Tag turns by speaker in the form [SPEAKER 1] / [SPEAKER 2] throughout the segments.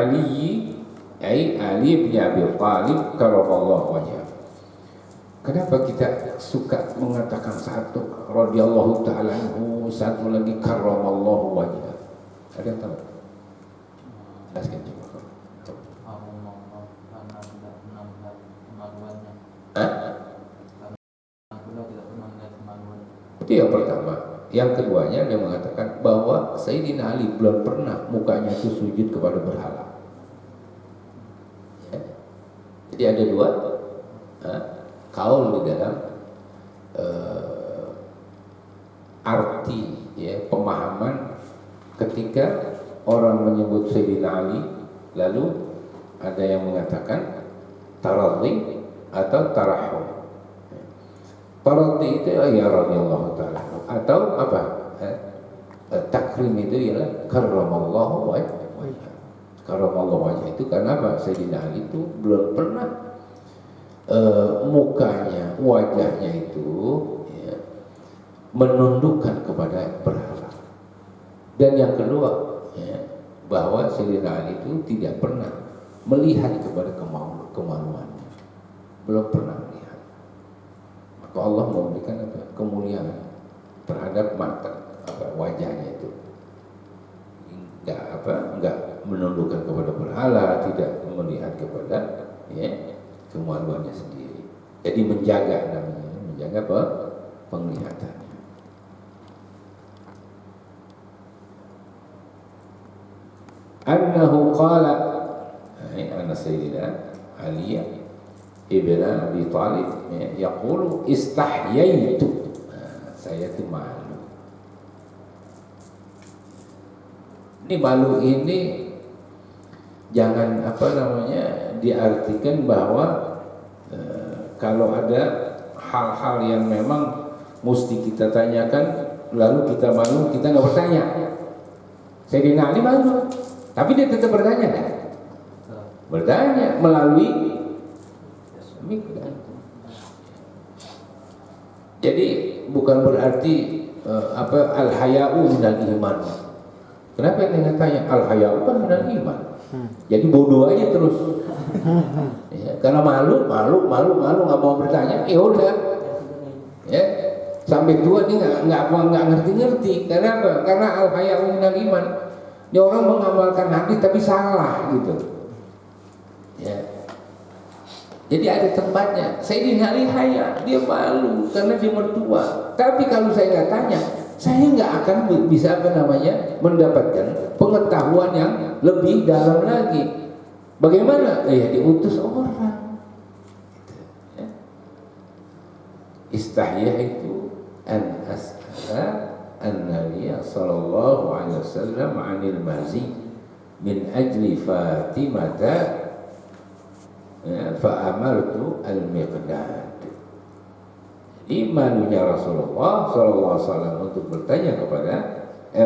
[SPEAKER 1] Ali ai Ali bin Abi Thalib karramallahu wajhah. Kenapa kita suka mengatakan satu radhiyallahu ta'ala anhu, satu lagi karramallahu wajhah? Ada yang tahu? Jelaskan coba. Itu yang pertama. Yang keduanya dia mengatakan bahwa Sayyidina Ali belum pernah mukanya itu sujud kepada berhala. Ya. Jadi ada dua kaul di dalam arti ya, pemahaman ketika orang menyebut Sayyidina Ali, lalu ada yang mengatakan taradhi atau tarahum. Taradhi itu ya radhiyallahu ta'ala, atau apa? Takrim itu ialah karramallahu wajhah. Karramallahu wajhah itu karena apa? Sayyidina Ali itu belum pernah mukanya, wajahnya itu ya, menundukkan kepada berhala. Dan yang kedua ya, bahwa Sayyidina Ali itu tidak pernah melihat kepada kemaluannya, belum pernah melihat. Maka Allah memberikan apa? Kemuliaan terhadap mata wajahnya itu, enggak menundukkan kepada berhala, tidak melihat kepada ya, kemaluannya sendiri. Jadi menjaga namanya, menjaga penglihatannya. Annahu qala, anna Sayyidina Ali ibn Abi Thalib yaqulu istahyaitu, saya itu malu. Ini malu ini jangan diartikan bahwa kalau ada hal-hal yang memang mesti kita tanyakan lalu kita malu, kita nggak bertanya. Sayyidina Ali malu, tapi dia tetap bertanya kan? Bertanya melalui mikdal. Jadi bukan berarti al-haya'u minal iman. Kenapa dia tanya al-haya'u kan minal iman? Jadi bodoh aja terus. Ya, karena malu nggak mau bertanya, ya udah. Ya, sampai tua dia nggak ngerti. Karena apa? Karena al-haya'u minal iman. Dia orang mengamalkan hadis tapi salah gitu. Ya. Jadi ada tempatnya. Sayyidina Ali haya, dia malu karena dia mertua. Tapi kalau saya nggak tanya, saya nggak akan bisa mendapatkan pengetahuan yang lebih dalam lagi. Bagaimana? Ya diutus orang. Ya. Istahyah itu an as'ala an-nabiy sallallahu alaihi wasallam 'anil mazi min ajli Fatimah fa'amartu al-miqdad. Jadi malunya Rasulullah sallallahu alaihi wasallam untuk bertanya kepada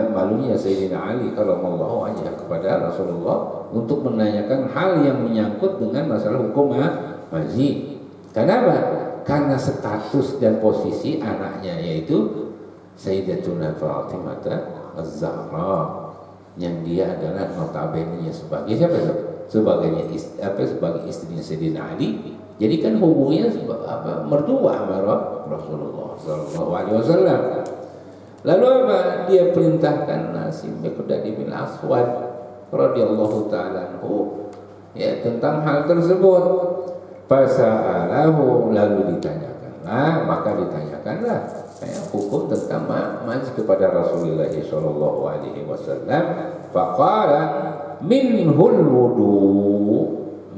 [SPEAKER 1] malunya Sayyidina Ali karramallahu wajhah kepada Rasulullah untuk menanyakan hal yang menyangkut dengan masalah hukum mazi. Kenapa? Karena status dan posisi anaknya, yaitu Sayyidatuna Fatimah Az-Zahra, yang dia adalah notabene sebagai siapa itu? Sebagai istrinya Sayyidina Ali. Jadi kan hubungannya mertua sama Rasulullah sallallahu alaihi wasallam. Lalu apa? Dia perintahkan si Miqdad bin Aswad radhiyallahu ta'ala anhu ya tentang hal tersebut. Fasa'alahu, lalu ditanyakanlah, maka ditanyakanlah hukum tentang mazi kepada Rasulullah sallallahu alaihi wasallam. Faqala minhul wudu,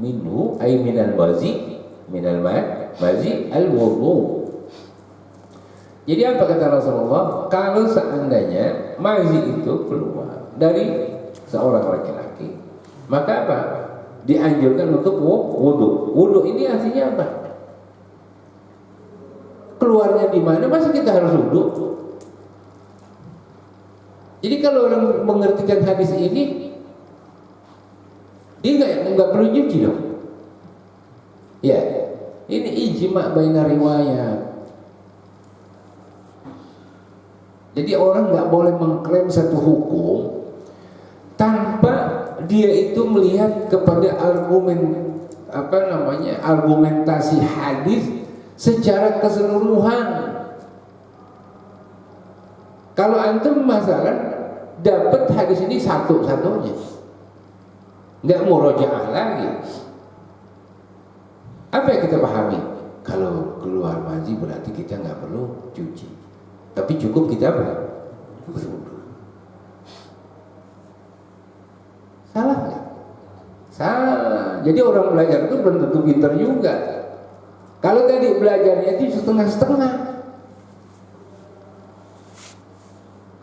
[SPEAKER 1] minhu ay minal mazi, minal mazi al wudu. Jadi apa kata Rasulullah? Kalau seandainya mazi itu keluar dari seorang laki-laki, maka apa? Dianjurkan untuk wudu. Wudu ini artinya apa? Keluarnya di mana? Masa kita harus wudu? Jadi kalau orang mengertikan hadis ini, dia nggak perlu nyuci dong. Ya, ini ijma' baina riwayat. Jadi orang nggak boleh mengklaim satu hukum tanpa dia itu melihat kepada argumentasi hadis secara keseluruhan. Kalau antum masalah dapat hadis ini satu-satunya, nggak murojaah lagi. Apa yang kita pahami? Kalau keluar mazi berarti kita nggak perlu cuci, tapi cukup kita berwudu. Salah nggak? Salah. Jadi orang belajar itu belum tentu pintar juga. Kalau tadi belajarnya itu setengah-setengah.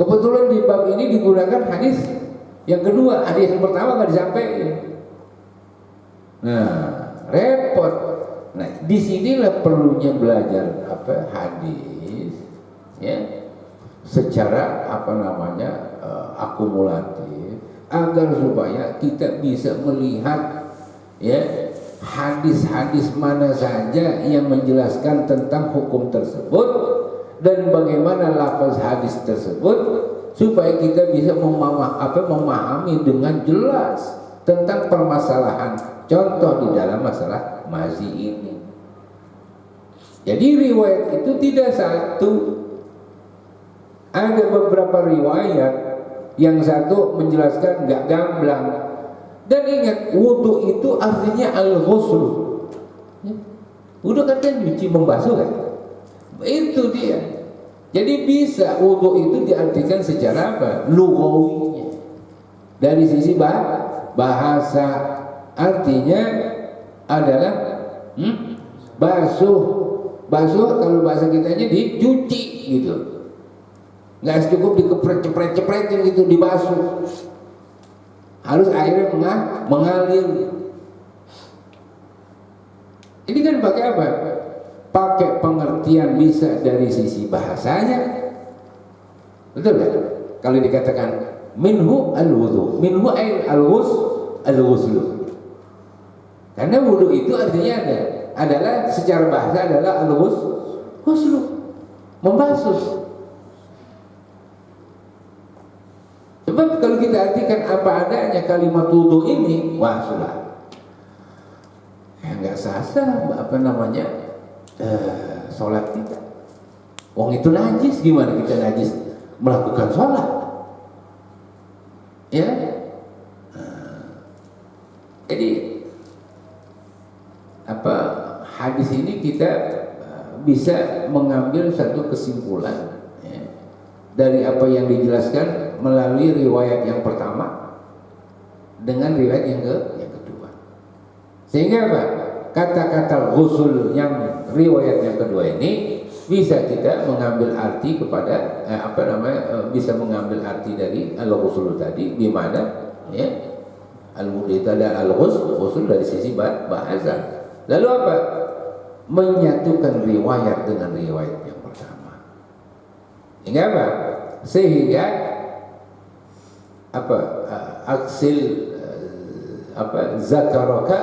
[SPEAKER 1] Kebetulan di bab ini digunakan hadis yang kedua, hadis yang pertama nggak disampaikan. Nah, repot. Nah, disinilah perlunya belajar hadis, ya, secara akumulatif, agar supaya kita bisa melihat, ya, hadis-hadis mana saja yang menjelaskan tentang hukum tersebut dan bagaimana lafaz hadis tersebut, supaya kita bisa memahami dengan jelas tentang permasalahan. Contoh di dalam masalah mazi ini. Jadi riwayat itu tidak satu. Ada beberapa riwayat, yang satu menjelaskan nggak gamblang. Dan ingat, wudu itu artinya al-ghusl. Wudu kan nyuci, membasuh kan? Itu dia. Jadi bisa wudu itu diartikan secara apa? Lughawinya. Dari sisi bahasa, artinya adalah basuh. Basuh kalau bahasa kitanya dicuci gitu. Nggak cukup dikepret-cepret-cepretin gitu, dibasuh. Harus airnya mengalir. Ini kan pakai apa? Pakai pengertian bisa dari sisi bahasanya, betul kan? Kalau dikatakan minhu al-wudu, minhu al-ghusl, karena wudu itu artinya adalah secara bahasa adalah al-ghusl, membasuh. Sebab kalau kita artikan apa adanya kalimat wudu ini, wah sudah, ya nggak sah sholat kita. Wong itu najis, gimana kita najis melakukan sholat? Ya. Jadi hadis ini kita bisa mengambil satu kesimpulan, ya, dari apa yang dijelaskan melalui riwayat yang pertama dengan riwayat yang kedua. Sehingga apa? Kata-kata ghusl yang riwayat yang kedua ini bisa kita mengambil arti kepada bisa mengambil arti dari al-ghusl tadi, di mana, ya, al-wudu itu ada al-ghusl dari sisi bahasa. Lalu apa? Menyatukan riwayat dengan riwayat yang pertama. Hingga apa? Sehingga zakaraka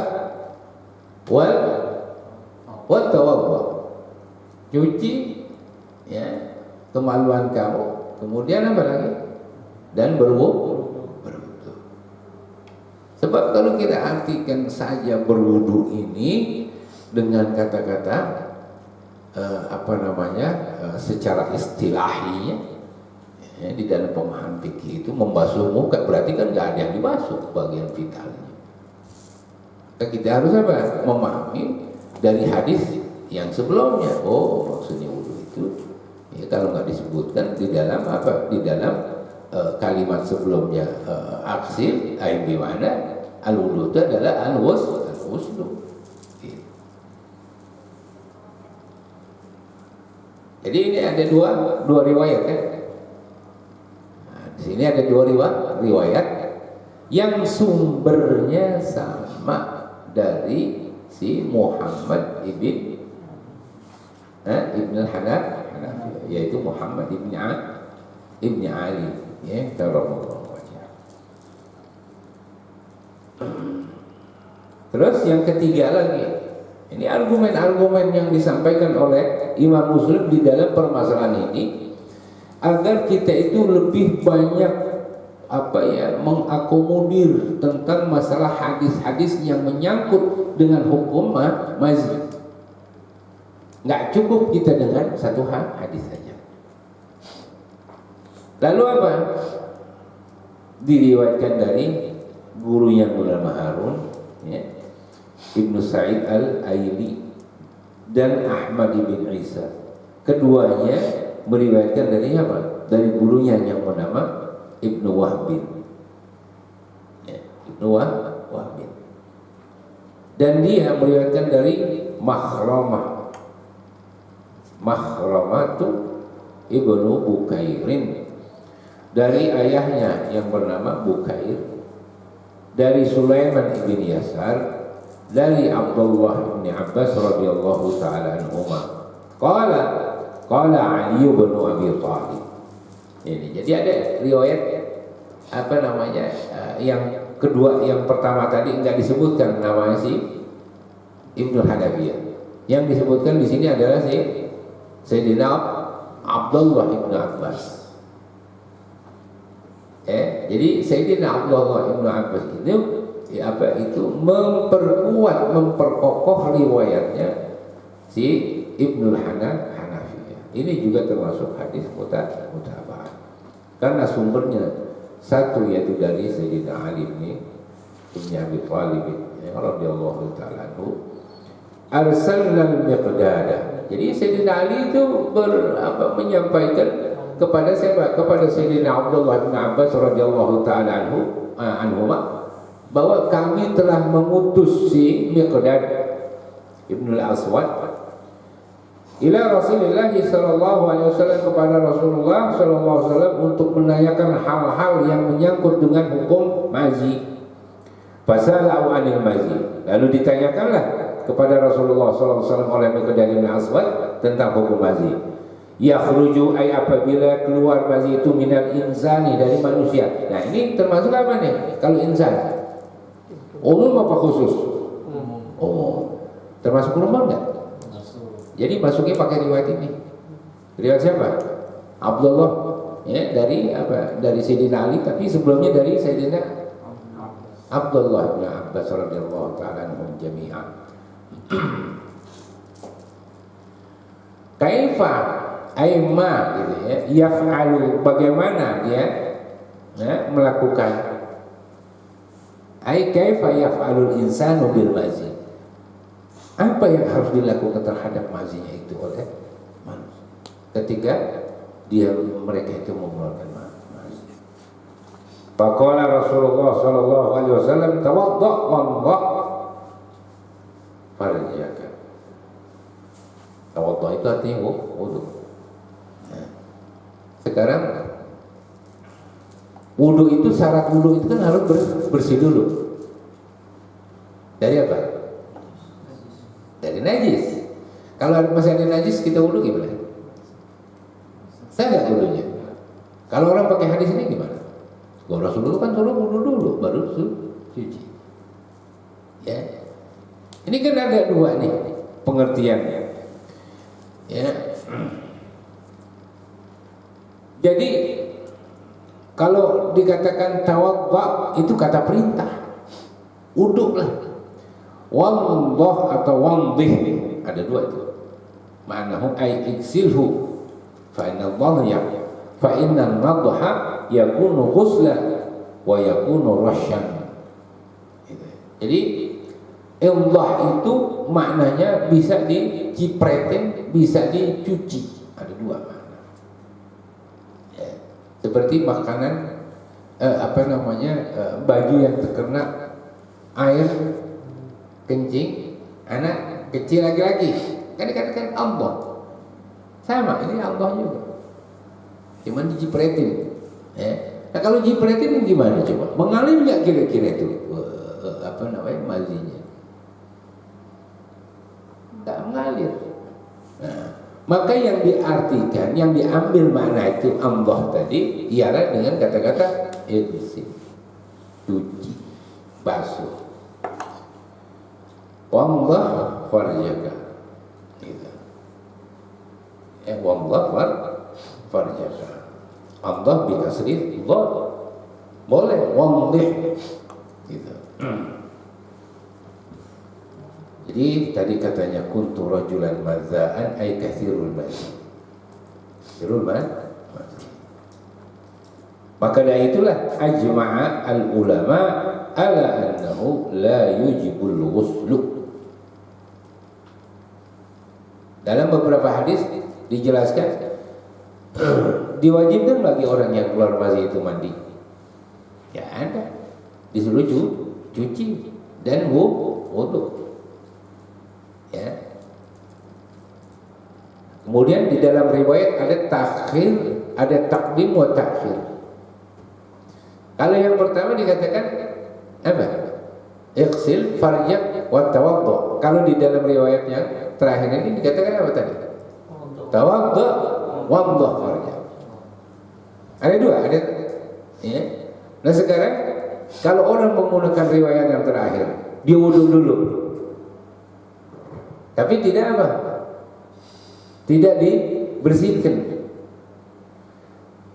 [SPEAKER 1] wal tawaddu, cuci, ya, kemaluan kamu, kemudian apa lagi? Dan berwudu. Sebab kalau kita artikan saja berwudu ini dengan kata-kata secara istilahinya, ya, di dalam pemahaman fikih itu membasuh muka, berarti kan nggak ada yang dibasuh bagian vitalnya. Kita harus apa? Memahami dari hadis yang sebelumnya. Oh, maksudnya wudu itu, ya, kalau nggak disebutkan di dalam kalimat sebelumnya, aksil, gimana? Al-wudu itu adalah al-ghusl. Jadi ini ada dua riwayat kan? Nah, di sini ada dua riwayat yang sumbernya sama dari si Muhammad ibn al-Hanafi, yaitu Muhammad ibn Ali, ya, karramallahu wajhahu. Terus yang ketiga lagi, ini argumen-argumen yang disampaikan oleh Imam Muslim di dalam permasalahan ini, agar kita itu lebih banyak mengakomodir tentang masalah hadis-hadis yang menyangkut dengan hukum mazi. Nggak cukup kita dengan satu hadis saja. Lalu apa? Diriwayatkan dari guru yang bernama Harun, ya, Ibnu Sa'id Al-Aili dan Ahmad bin Isa. Keduanya meriwayatkan dari apa? Dari gurunya yang bernama Ibnu Wahbin, ya, Ibnu Wahbin. Dan dia meriwayatkan dari Makhramah itu Ibnu Bukairin, dari ayahnya yang bernama Bukair, dari Sulaiman bin Yasar, dari Abdullah bin Abbas radhiyallahu taala anhuma. Qala Ali bin Abi Thalib. Ini jadi ada riwayat yang kedua, yang pertama tadi enggak disebutkan nama si Ibnu Hanafiyah. Yang disebutkan di sini adalah si Sayyidina Abdullah bin Abbas. Jadi Sayyidina Abdullah bin Abbas itu memperkokoh riwayatnya si Ibnu Hanafiyah. Ini juga termasuk hadis mutaba'ah. Karena sumbernya satu, yaitu dari Sayyidina Ali bin Abi Thalib radhiyallahu ta'ala anhu, arsalna al-Miqdad. Jadi Sayyidina Ali itu menyampaikan kepada siapa? Kepada Sayyidina Abdullah bin Abbas radhiyallahu ta'ala anhuma, bahwa kami telah mengutus si Miqdad Ibnu Al-Aswad ila Rasulullah sallallahu alaihi wasallam, kepada Rasulullah sallallahu alaihi wasallam, untuk menanyakan hal-hal yang menyangkut dengan hukum mazi. Fasalahu anil mazi. Lalu ditanyakanlah kepada Rasulullah sallallahu alaihi wasallam oleh Miqdad bin Aswad tentang hukum mazi. Yakhruju, ay apabila keluar mazi itu, minal insani, dari manusia. Nah, ini termasuk apa nih? Kalau insan umum apa khusus? Umum. Termasuk umum enggak? Jadi masuknya pakai riwayat ini. Riwayat siapa? Abdullah, ya, dari dari Sayyidina Ali, tapi sebelumnya dari Sayyidina Abdullah bin Abbas radhiyallahu ta'ala anhum jami'an. Kaifa aima, gitu ya, yaf'alu, bagaimana dia melakukan, ai kaifa yaf'alul insanu bil mazi, apa yang harus dilakukan terhadap mazinya itu oleh manusia ketika mereka itu mengeluarkan mazi. Faqala Rasulullah sallallahu alaihi wasallam, tawadda wallah farjaka. Tawadda itu artinya wudu. Nah, sekarang wudu itu, syarat wudu itu kan harus bersih dulu. Dari apa? Dari najis. Kalau masih ada najis, kita wudu gimana? Saya nggak wudunya. Kalau orang pakai hadis ini gimana? Kalau Rasulullah kan suruh wudu dulu, baru cuci. Ya, ini kan ada dua nih pengertiannya. Ya. Jadi kalau dikatakan tawadda itu kata perintah, wudu lah. Wallah atau wandih, ada dua itu. Ma'nahu ay iksilhu fa inna dhahya fa inna nadha yakunu ghusla wa yakunu rasyan. Jadi illah itu maknanya bisa dicipretin, bisa dicuci. Ada dua makna. Ya. Seperti makanan baju yang terkena air kencing anak kecil lagi-lagi, kan dikatakan Allah. Sama, ini Allah juga, cuman dicipretin. Nah, kalau cipretin gimana coba? Mengalir nggak kira-kira itu mazinya? Nggak mengalir. Nah, maka yang diartikan, yang diambil makna itu Allah tadi ialah dengan kata-kata irsi, cuci, basuh. Wallah farjaka, gitu. Wallah farjaka. Allah bikasrih Allah, boleh wadih gitu. Jadi tadi katanya kuntu rajulan madzaan ay katsirul madzi. Katsirul madzi. Maka dari itulah ajma'a al ulama ala annahu la yujibul ghuslu. Dalam beberapa hadis dijelaskan diwajibkan bagi orang yang keluar mazi itu mandi. Ya ada, disuruh cuci dan wudu. Ya. Kemudian di dalam riwayat ada takhir, ada takdim wa takhir. Kalau yang pertama dikatakan apa? Ighsil farjak wa tawaddu. Kalau di dalam riwayat yang terakhir ini dikatakan apa tadi? Tawaddu waddu farjak. Ada dua, ada ya. Nah sekarang kalau orang menggunakan riwayat yang terakhir, dia wudu dulu. Tapi tidak apa? Tidak dibersihkan.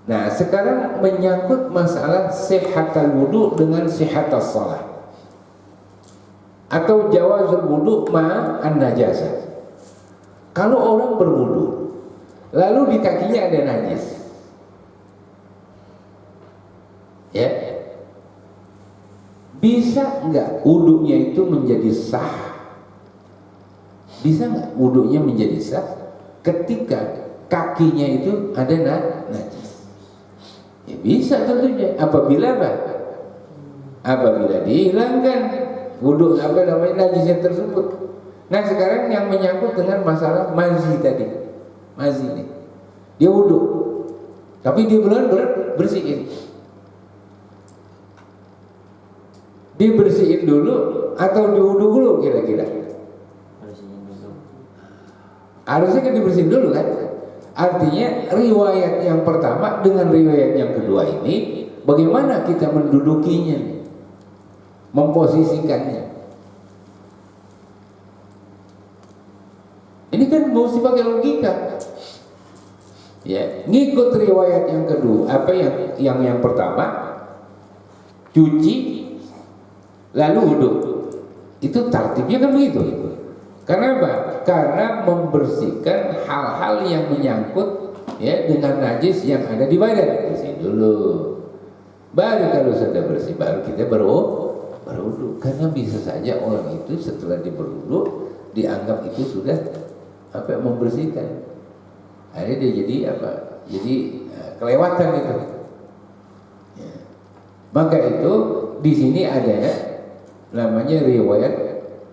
[SPEAKER 1] Nah, sekarang menyangkut masalah sihhatul wudu dengan sihhatus shalah. Atau jawazul wudu ma'an najasah. Kalau orang berwudu, lalu di kakinya ada najis. Ya. Bisa enggak wudunya itu menjadi sah? Bisa nggak wudunya menjadi sah ketika kakinya itu ada najis? Ya bisa tentunya. Apabila apa? Apabila dihilangkan wudu najisnya tersebut. Nah sekarang yang menyangkut dengan masalah mazi tadi, mazi ini, dia wudu, tapi dia belum bersihin. Dibersihin dulu atau diwudu dulu kira-kira? Harusnya kan dibersihin dulu kan. Artinya riwayat yang pertama dengan riwayat yang kedua ini, bagaimana kita mendudukinya, memposisikannya. Ini kan mesti pakai logika. Ya, ngikut riwayat yang kedua, apa yang pertama, cuci lalu wudu. Itu tertibnya kan begitu. Karena apa? Karena membersihkan hal-hal yang menyangkut ya dengan najis yang ada di badan. Bersih dulu. Baru kalau sudah bersih, baru kita berwudu. Karena bisa saja orang itu setelah berwudu dianggap itu sudah membersihkan. Akhirnya dia jadi apa? Jadi kelewatan itu. Ya. Maka itu di sini ada namanya riwayat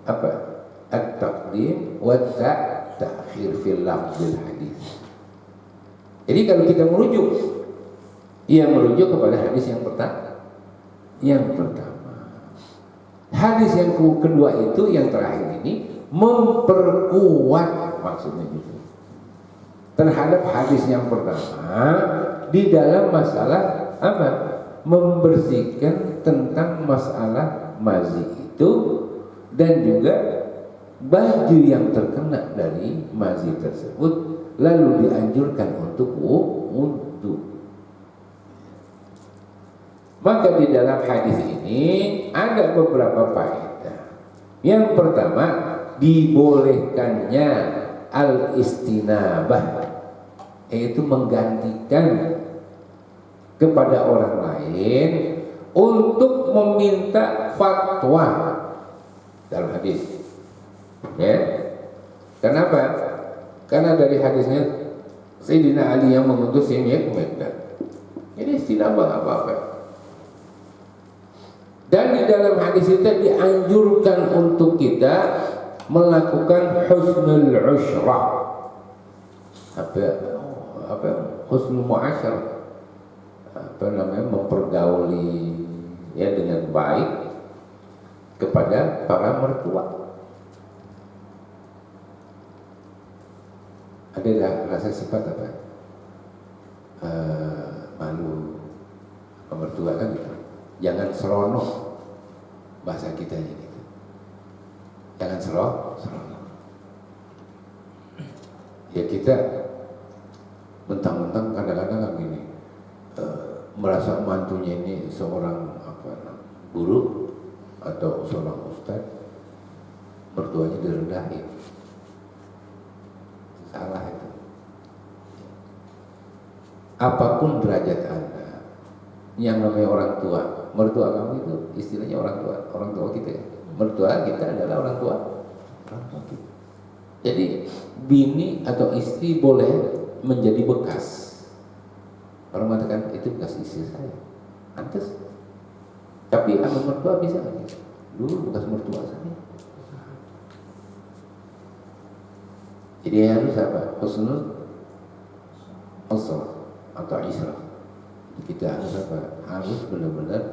[SPEAKER 1] apa? At-taqdim wa ta'khir fil lafzil hadis. Jadi kalau kita merujuk kepada hadis yang pertama. Hadis yang kedua itu yang terakhir ini memperkuat maksudnya gitu. Terhadap hadis yang pertama di dalam masalah apa? Membersihkan tentang masalah mazi itu dan juga baju yang terkena dari mazi tersebut lalu dianjurkan untuk wudu. Maka di dalam hadis ini ada beberapa faedah. Yang pertama, dibolehkannya al-istinabah, yaitu menggantikan kepada orang lain untuk meminta fatwa dalam hadis. Ya, kenapa? Karena dari hadisnya Sayyidina Ali yang mengutus ini jadi istinabah apa-apa. Dan di dalam hadis itu dianjurkan untuk kita melakukan husnul usyrah. Apa husnul muasyarah? Mempergauli ya dengan baik kepada para mertua. Ada rasa sifat apa? Malu mertua kan gitu. Jangan seronok, bahasa kita gitu. Jangan seronok. Ya kita mentang-mentang kadang-kadang gini, merasa mantunya ini seorang guru atau seorang ustaz, mertuanya direndahin. Salah itu. Apapun derajat Anda, yang namanya orang tua, mertua kamu itu istilahnya orang tua kita ya. Mertua kita adalah orang tua kita. Jadi bini atau istri boleh menjadi bekas. Orang mengatakan itu bekas istri saya, pantas. Tapi sama mertua bisa nggak? Dulu bekas mertua saya. Jadi harus apa? Husnul asal atau isra. Kita harus apa? Harus benar-benar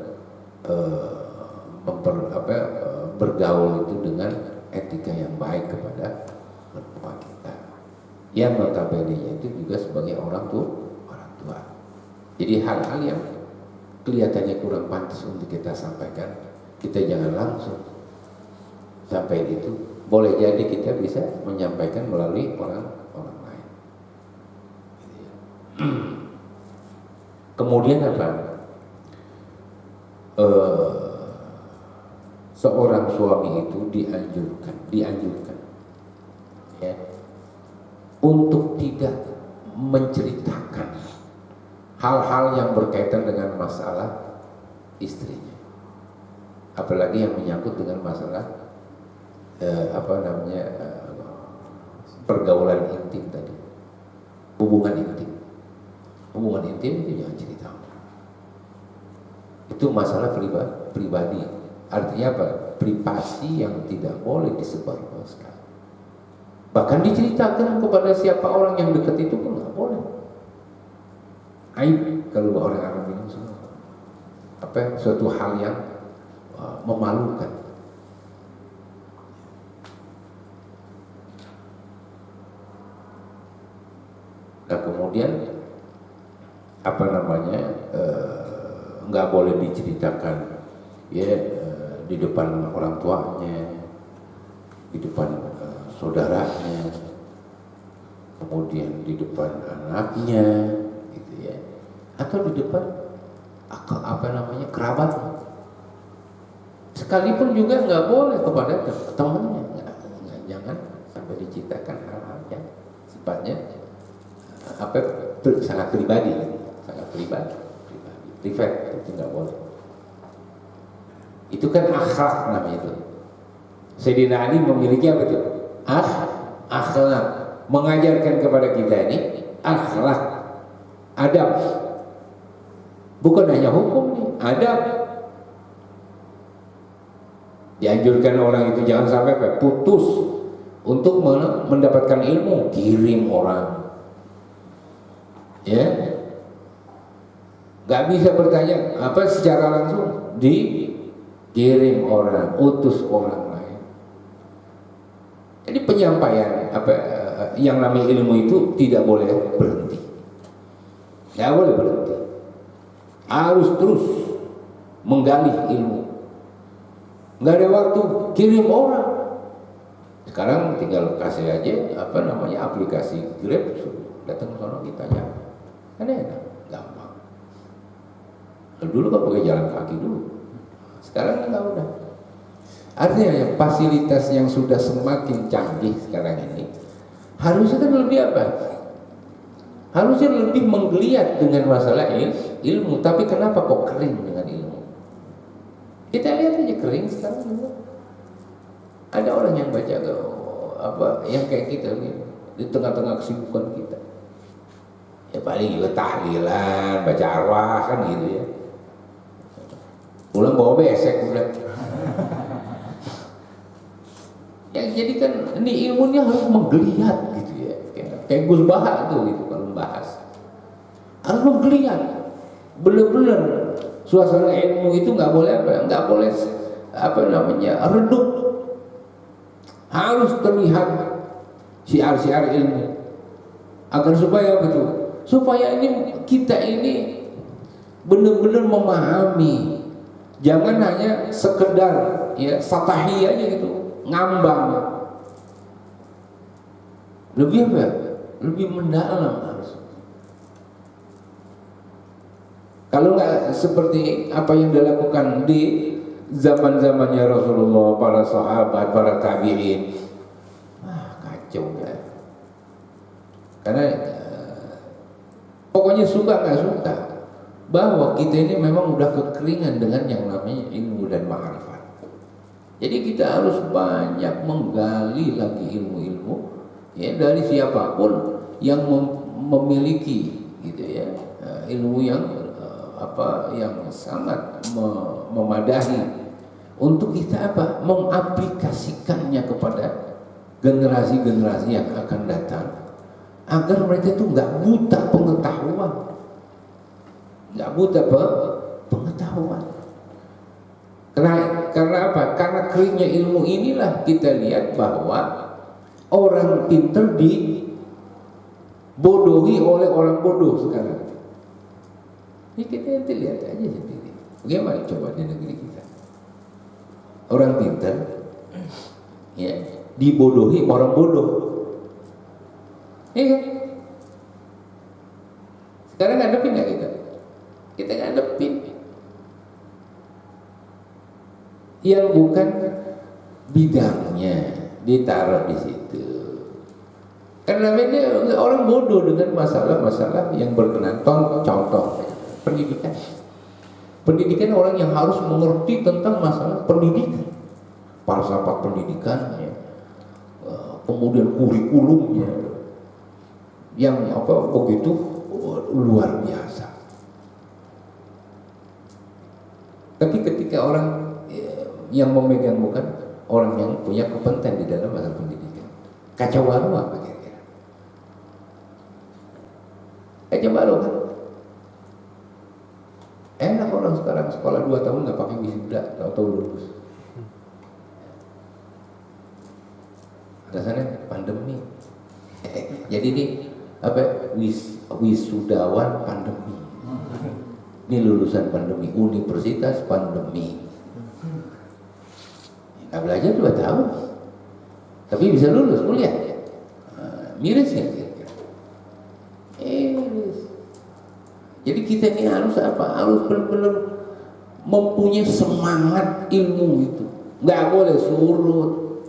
[SPEAKER 1] bergaul itu dengan etika yang baik kepada mertua kita. Yang notabene itu juga sebagai orang tua. Jadi hal-hal yang kelihatannya kurang pantas untuk kita sampaikan, kita jangan langsung sampai itu. Boleh jadi kita bisa menyampaikan melalui orang lain. Kemudian apa? Seorang suami itu dianjurkan ya, untuk tidak menceritakan hal-hal yang berkaitan dengan masalah istrinya, apalagi yang menyangkut dengan masalah pergaulan intim tadi, hubungan intim itu jangan cerita. Itu masalah pribadi. Artinya apa? Privasi yang tidak boleh disebarluaskan. Bahkan diceritakan kepada siapa orang yang dekat itu pun nggak boleh. Aib kalau orang Arab bilang suatu hal yang memalukan. Nah kemudian nggak boleh diceritakan ya di depan orang tuanya, di depan saudaranya, kemudian di depan anaknya, gitu ya, atau di depan kerabat. Sekalipun juga nggak boleh kepada temannya, jangan sampai diceritakan hal-hal yang sifatnya sangat pribadi, privat, itu nggak boleh. Itu kan akhlak namanya itu. Sayyidina Ali memiliki apa itu? Akhlak, mengajarkan kepada kita ini akhlak, adab. Bukan hanya hukum nih, adab. Dianjurkan orang itu jangan sampai putus untuk mendapatkan ilmu, kirim orang. Ya, nggak bisa bertanya secara langsung, dikirim orang, utus orang lain. Jadi penyampaian yang namanya ilmu itu tidak boleh berhenti, nggak boleh berhenti, harus terus menggali ilmu. Nggak ada waktu kirim orang. Sekarang tinggal kasih aja aplikasi Grab, datang ke sana kita aja. Kan enak, gampang. Dulu kan pakai jalan kaki dulu, sekarang enggak udah. Artinya fasilitas yang sudah semakin canggih sekarang ini harusnya kan lebih apa? Harusnya lebih menggeliat dengan masalah ilmu. Tapi kenapa kok kering dengan ilmu? Kita lihat aja kering sekarang juga. Ada orang yang baca yang kayak kita gitu, di tengah-tengah kesibukan kita. Ya paling juga tahlilan, baca arwah kan gitu ya. Pulang bawa besek udah. Ya jadi kan ini ilmunya harus menggeliat gitu ya. Kayak Gus Baha tuh gitu kalau membahas. Harus menggeliat. Bener-bener suasana ilmu itu nggak boleh redup. Harus terlihat syiar-syiar ilmu. Agar supaya betul. Supaya kita ini benar-benar memahami, jangan hanya sekedar ya satahi aja gitu, ngambang. Lebih mendalam harus. Kalau nggak seperti apa yang dilakukan di zaman-zamannya Rasulullah, para sahabat, para tabi'in, kacau kan. Karena pokoknya suka nggak suka bahwa kita ini memang udah kekeringan dengan yang namanya ilmu dan ma'rifat. Jadi kita harus banyak menggali lagi ilmu-ilmu ya dari siapapun yang memiliki gitu ya ilmu yang yang sangat memadai untuk kita mengaplikasikannya kepada generasi-generasi yang akan datang agar mereka itu nggak buta pengetahuan, pengetahuan. Karena apa? Karena keringnya ilmu inilah kita lihat bahwa orang pintar dibodohi oleh orang bodoh sekarang. Ini kita nanti lihat aja sendiri. Bagaimana coba di negeri kita? Orang pintar ya dibodohi orang bodoh. Iya. Sekarang ngadepin nggak kita? Kita ngadepin. Yang bukan bidangnya ditaruh di situ. Karena ini orang bodoh dengan masalah-masalah yang berkenaan. Contoh pendidikan. Pendidikan orang yang harus mengerti tentang masalah pendidikan, falsafat pendidikannya, kemudian kurikulumnya, yang begitu luar biasa. Tapi ketika orang yang memegang bukan orang yang punya kompeten di dalam masalah pendidikan, kacau balau apa kira-kira? Kacau balau kan? Enak orang sekarang sekolah 2 tahun nggak pakai wisuda, tahu lulus. Alasannya pandemi. Jadi ini wisudawan pandemi. Ini lulusan pandemi, universitas pandemi. Nggak belajar 2 tahun, tapi bisa lulus kuliah. Miris ya. Jadi kita ini harus harus benar-benar mempunyai semangat ilmu itu. Nggak boleh surut.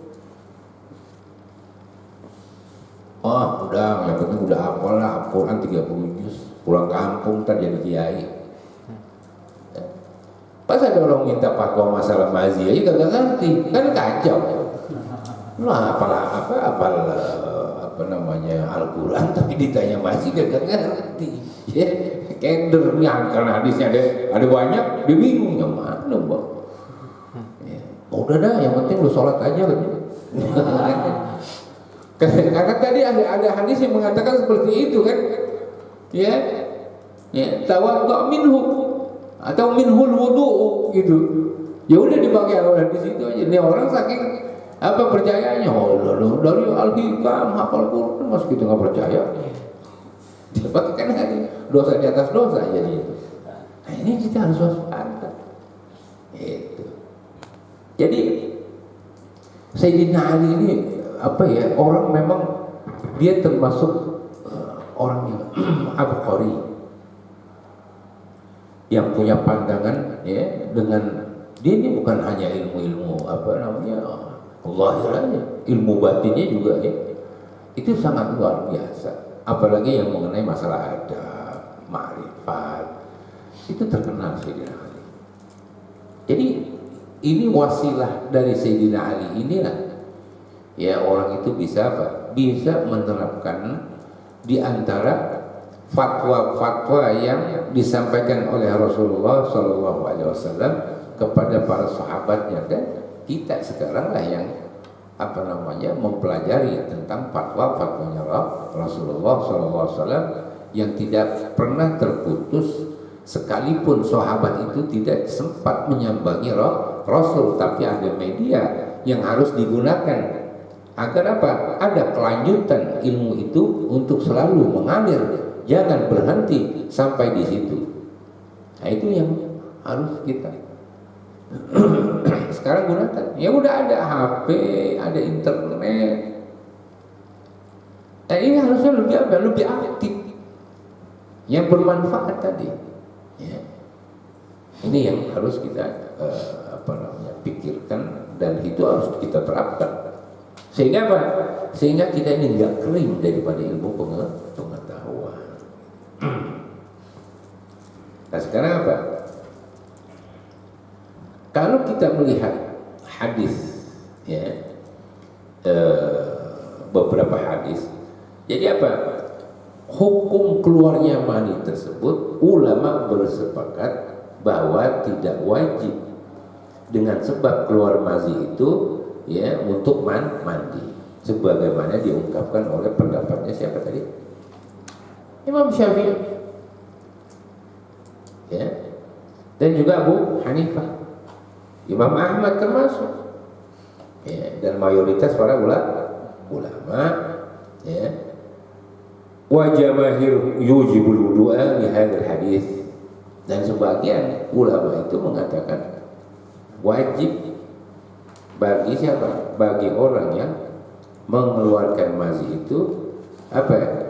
[SPEAKER 1] Udah, yang penting udah apalah, Al-Quran 30 juz, pulang kampung ntar jadi kiai. Pas ada orang minta fatwa masalah mazi aja kagak ngerti, kan kacau. Lah apa namanya Al-Quran tapi ditanya mazi kagak ngerti. Ya, kendernya karena hadisnya ada banyak, dia bingung yang mana, Bang. Ya, udah dah, yang penting lu sholat aja kan. Karena tadi ada hadis yang mengatakan seperti itu kan, ya tawaddu minhu atau minhul wudu gitu. Ya udah dipakai hadis itu aja. Ini orang saking percayanya, dari al-hikam hafal Quran masuk kita nggak percaya. Dapatkan hadis dosa di atas dosa jadi itu. Nah ini kita harus waspada. Itu. Jadi Sayyidina Ali ini orang memang dia termasuk orang yang abqari, yang punya pandangan ya dengan dia ini bukan hanya ilmu-ilmu Allahiranya, ilmu batinnya juga ya itu sangat luar biasa. Apalagi yang mengenai masalah adab, ma'rifat, itu terkenal Sayyidina Ali. Jadi ini wasilah dari Sayyidina Ali inilah ya orang itu bisa bisa menerapkan di antara fatwa-fatwa yang disampaikan oleh Rasulullah SAW kepada para sahabatnya, dan kita sekarang lah yang mempelajari tentang fatwa-fatwanya Rasulullah SAW yang tidak pernah terputus, sekalipun sahabat itu tidak sempat menyambangi Rasul, tapi ada media yang harus digunakan agar ada kelanjutan ilmu itu untuk selalu mengalir, jangan berhenti sampai di situ. Nah itu yang harus kita sekarang gunakan. Ya udah ada HP, ada internet. Nah ini harusnya lebih aktif, yang bermanfaat tadi. Ya. Ini yang harus kita pikirkan, dan itu harus kita terapkan. Sehingga apa? Sehingga kita ini nggak kering daripada ilmu pengetahuan. Nah sekarang apa? Kalau kita melihat hadis, ya, beberapa hadis, jadi apa? Hukum keluarnya mani tersebut, ulama bersepakat bahwa tidak wajib dengan sebab keluar mazi itu, ya, untuk mandi, sebagaimana diungkapkan oleh pendapatnya siapa tadi? Imam Syafi'i, ya, dan juga Abu Hanifah, Imam Ahmad termasuk, ya, dan mayoritas para ulama, ya, wa jamaahir yujibul wudu'a li hadzal hadis, dan sebagian ulama itu mengatakan wajib bagi siapa? Bagi orang yang mengeluarkan mazi itu apa?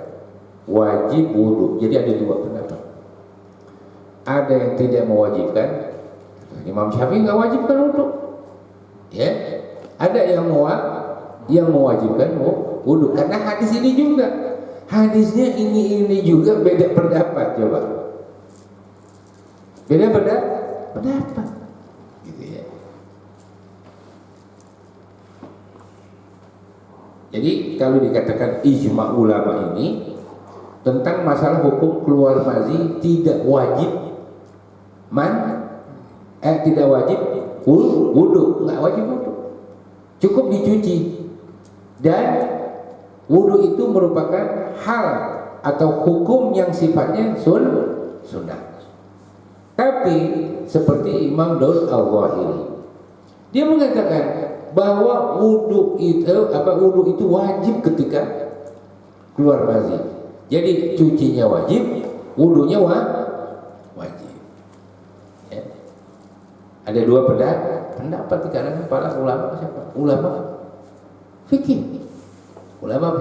[SPEAKER 1] Wajib wudu. Jadi ada dua pendapat. Ada yang tidak mewajibkan. Imam Syafi'i nggak wajibkan wudu. Ya. Ada yang mewajibkan wudu. Karena hadis ini juga, hadisnya ini juga beda pendapat, coba. Beda pendapat. Gitu ya. Jadi kalau dikatakan ijma ulama ini tentang masalah hukum keluar mazi tidak wajib tidak wajib wudu, nggak wajib wudu, cukup dicuci, dan wudu itu merupakan hal atau hukum yang sifatnya sunnah. Tapi seperti Imam Daud Al-Zahiri, dia mengatakan bahwa wudu itu wajib ketika keluar mazi. Jadi cucinya wajib, wudunya wajib. Ya. Ada dua pendapat di kalangan para ulama siapa? Ulama fikih. Ulama